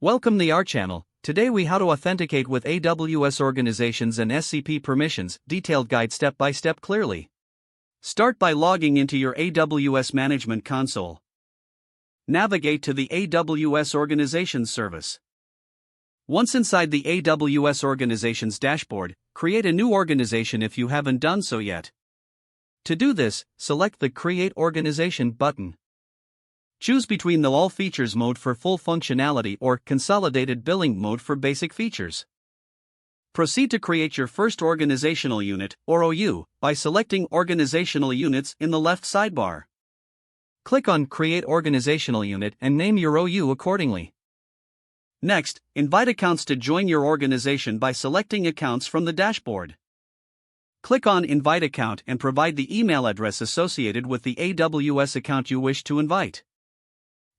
Welcome to our channel. Today we how to authenticate with AWS Organizations and SCP permissions, detailed guide step by step clearly. Start by logging into your AWS Management Console. Navigate to the AWS Organizations service. Once inside the AWS Organizations dashboard, create a new organization if you haven't done so yet. To do this, select the Create Organization button. Choose between the All Features mode for full functionality or Consolidated Billing mode for basic features. Proceed to create your first organizational unit, or OU, by selecting Organizational Units in the left sidebar. Click on Create Organizational Unit and name your OU accordingly. Next, invite accounts to join your organization by selecting Accounts from the dashboard. Click on Invite Account and provide the email address associated with the AWS account you wish to invite.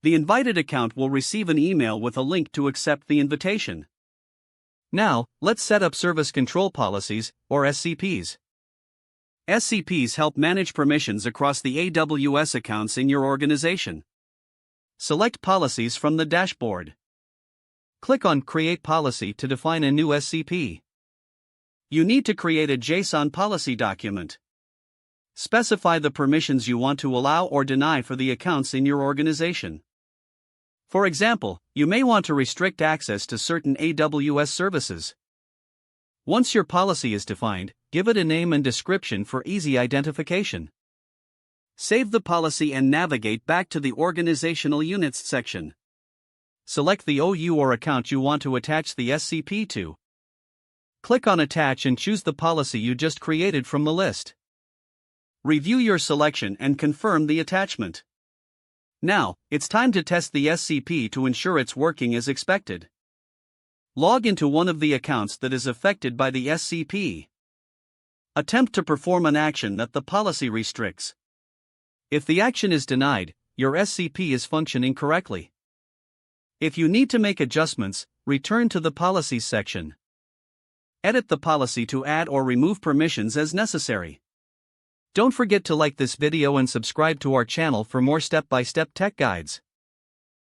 The invited account will receive an email with a link to accept the invitation. Now, let's set up Service Control Policies, or SCPs. SCPs help manage permissions across the AWS accounts in your organization. Select Policies from the dashboard. Click on Create Policy to define a new SCP. You need to create a JSON policy document. Specify the permissions you want to allow or deny for the accounts in your organization. For example, you may want to restrict access to certain AWS services. Once your policy is defined, give it a name and description for easy identification. Save the policy and navigate back to the Organizational Units section. Select the OU or account you want to attach the SCP to. Click on Attach and choose the policy you just created from the list. Review your selection and confirm the attachment. Now, it's time to test the SCP to ensure it's working as expected. Log into one of the accounts that is affected by the SCP. Attempt to perform an action that the policy restricts. If the action is denied, your SCP is functioning correctly. If you need to make adjustments, return to the Policies section. Edit the policy to add or remove permissions as necessary. Don't forget to like this video and subscribe to our channel for more step-by-step tech guides.